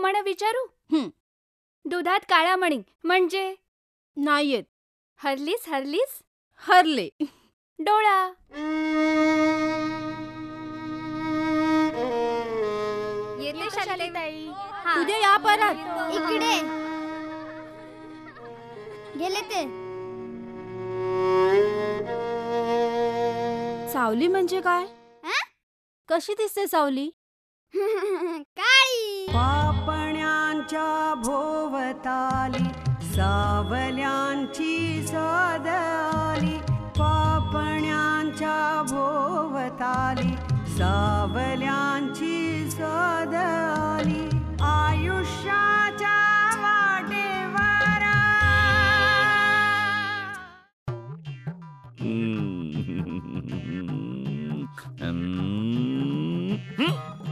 प्रमाणे विचारू? दुधात काळा मणी म्हणजे नाही येत. हरलीस हरलीस हरले. डोळा. येते शालिताई. उद्या या परत. इकडे गेले ते. सावली म्हणजे काय? कशी दिसते सावली? काळी. पापण्यांच्या भोवताली सावल्यांची साद आली. पापण्यांच्या भोवताली सावल्यांची साद आली. आयुष्याच्या वाटेवर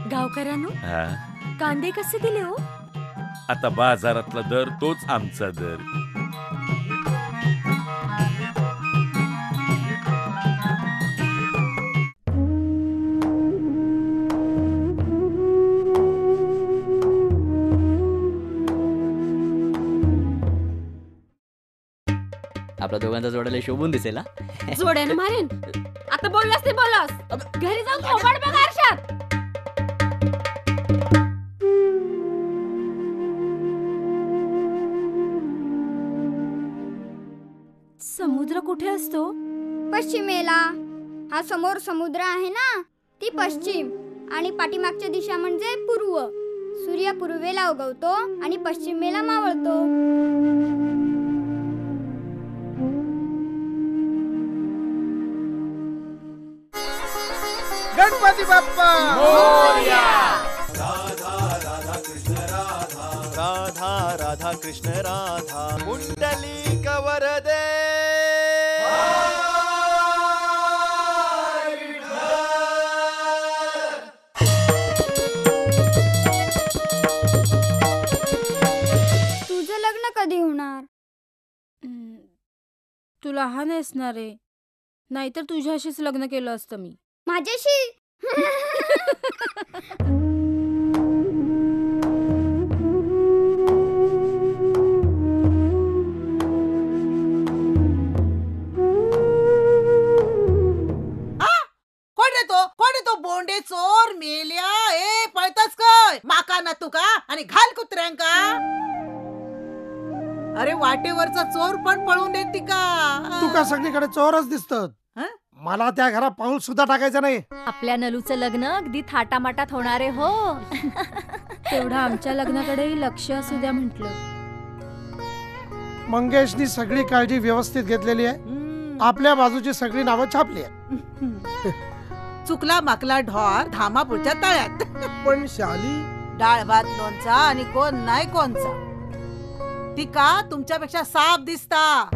गावकऱ्यांनो, कांदे कसे दिले हो? आता बाजारातला दर तोच आमचा दर. आपल्या दोघांचा जोड्याला शोभून दिसेल. जोड्यानं मारेन. आता बोललास ते बोललास. घरी जाऊन थोबाड बघ आरशात. समुद्र कुठे असतो? पश्चिमेला. हा समोर समुद्र आहे ना, ती पश्चिम आणि पाठीमागच्या दिशा म्हणजे पूर्व. सूर्य पूर्वेला उगवतो आणि पश्चिमेला मावळतो. गणपती बाप्पा मोरया. राधा राधा कृष्ण राधा कुंडलिक वरदे. तुझं लग्न कधी होणार? तू लहान आहेस ना रे, नाहीतर तुझ्याशीच लग्न केलं असतं मी. माझ्याशी? कोण तो बोंडे चोर मेल्या. ए पळतस काय माका ना तू का आणि घाल कुत्र्यांका. अरे वाटेवरचा चोर पण पळून देती का? तू का सगळीकडे चोरच दिसतात. मला त्या घरात पाऊल सुद्धा टाकायचं नाही. आपल्या नलूचं लग्न अगदी थाटामाटात होणारे हो. तेवढं आमच्या लग्नाकडेही लक्ष असू द्या म्हटलं. मंगेशनी सगळी काळजी व्यवस्थित घेतलेली आहे. आपल्या बाजूची सगळी नावं छापली आहे. चुकला माकला ढोर धामापूरच्या तळ्यात. पण शाली डाळ भात लोणचा आणि कोण नाही कोणचा. ती का तुमच्यापेक्षा साफ दिसता.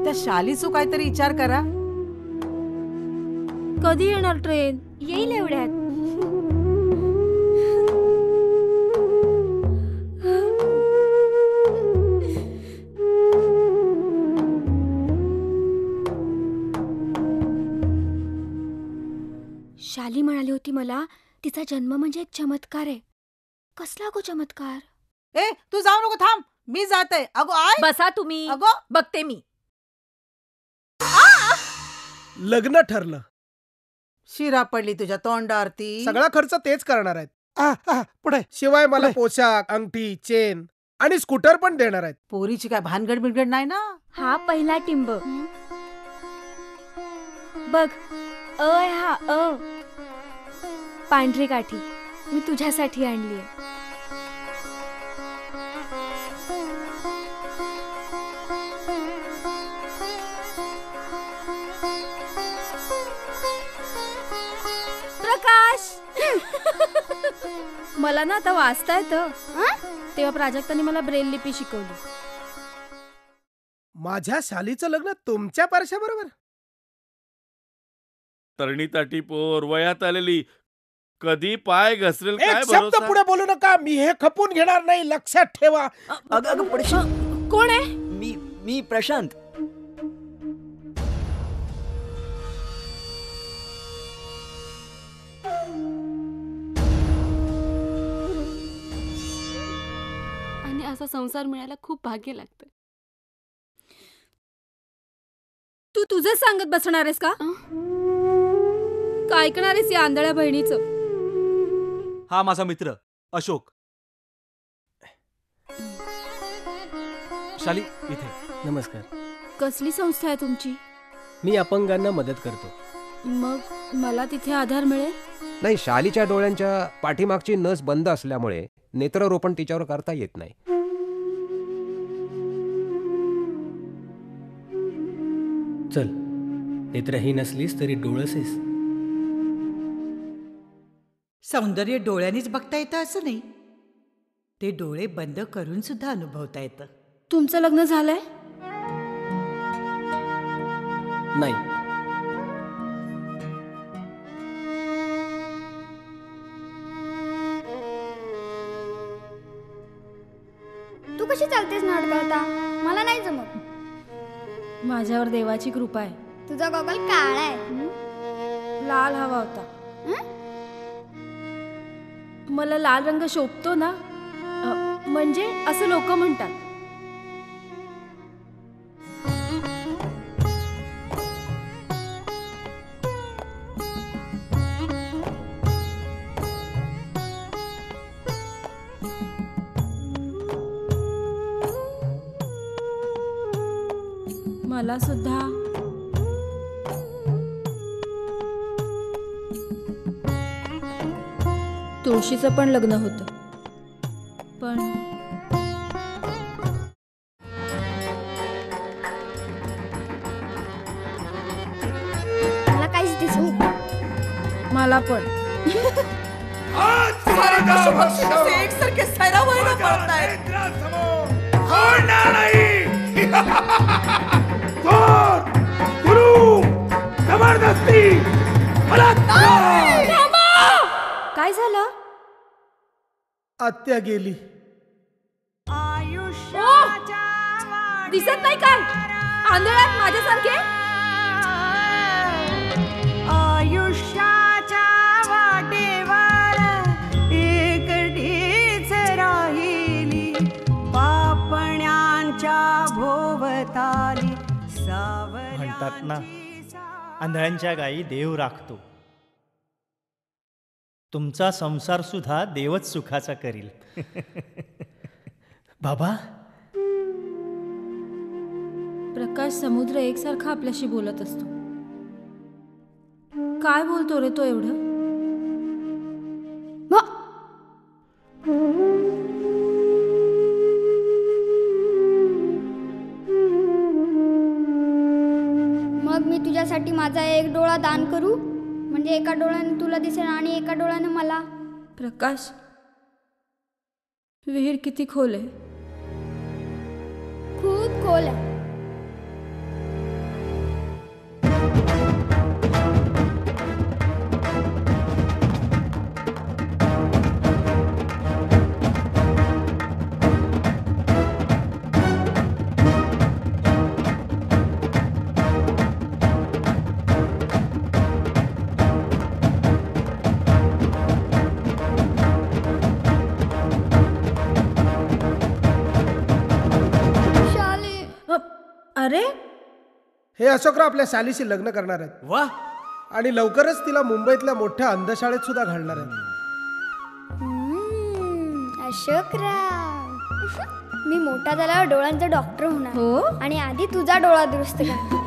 त्या शालीचो काहीतरी विचार करा. कधी येणार ट्रेन? येईल एवढ्यात. शाली म्हणाली होती मला, तिचा जन्म म्हणजे एक चमत्कार आहे. कसला गो चमत्कार? ए तू जाऊ नको, थांब, मी जाते. अगो आय बसा तुम्ही, अगो बघते मी. लग्न ठरलं. शिरा पडली तुझ्या तोंडावरती. सगळा खर्च तेच करणार आहेत. पुढे शिवाय मला पोशाख, अंगठी, चेन आणि स्कूटर पण देणार आहेत. पोरीची काय भानगड बिनगड नाही ना. हा पहिला टिंब बघ. हा पांढरी काठी मी तुझ्यासाठी आणली आहे. प्रकाश. मला ना आता वाचता येतं. तेव्हा प्राजक्ताने मला ब्रेल लिपी शिकवली. माझ्या शालीचं लग्न तुमच्या परशा बरोबर. तरणीताटी पोर वयात आलेली, कधी पाय घसरेल काय एक शब्द भरोसा. पुढे बोलू नका. मी हे खपून घेणार नाही, लक्षात ठेवा. कोण आहे? मी प्रशांत. असा संसार मिळायला खूप भाग्य लागतं. तू तुझंच सांगत बसणार आहेस का? काय ऐकणार आहेस या आंधळ्या बहिणीचं? हा माझा मित्र अशोक. शाली इथे. नमस्कार. कसली संस्था आहे तुमची? मी अपंगांना मदत करतो. मग मला तिथे आधार मिळेल? नाही, शालीच्या डोळ्यांच्या पाठीमागची नस बंद असल्यामुळे नेत्ररोपण तिच्यावर करता येत नाही. चल, नेत्रही नसलीस तरी डोळसेस. सौंदर्य डोळ्यांनीच बघता येतं असं नाही, ते डोळे बंद करून सुद्धा अनुभवता येतं. तुमचं लग्न झालंय? नाही. तू कशी चालतेस नाटकाता? मला नाही जमत. माझ्यावर देवाची कृपा आहे. तुझा गॉगल काळा आहे. लाल हवा होता. मला लाल रंग शोभतो ना, म्हणजे असं लोक म्हणतात. मला सुद्धा तुळशीचं पण लग्न होतं, पण मला काहीच दिसत. मला पण. एकसारखे सैरावैरा पडतायत. काय झालं? आत्या गेली. दिसत नाही काय? आंधळ्यात माझ्यासारखे? आयुष्याच्या वाटेवर एकटीच राहिली, पापण्यांच्या भोवताली म्हणतात ना, आंधळ्यांच्या गायी देव राखतो. तुमचा संसार सुद्धा देवच सुखाचा करील. बाबा, प्रकाश समुद्र एकसारखा आपल्याशी बोलत असतो. काय बोलतो रे तो एवढं? मग मी तुझ्यासाठी माझा एक डोळा दान करू, म्हणजे एका डोळ्याने तुला दिसेल आणि एका डोळ्याने मला. प्रकाश, विहीर किती खोल आहे? खूप खोल आहे. अरे, हे अशोकराव आपल्या शालीशी लग्न करणार आहेत. वा. आणि लवकरच तिला मुंबईतल्या मोठ्या अंधशाळेत सुद्धा घालणार आहेत. अशोकराव, मी मोठा झाल्यावर डोळ्यांचा डॉक्टर होणार. हो? आणि आधी तुझा डोळा दुरुस्त करणार.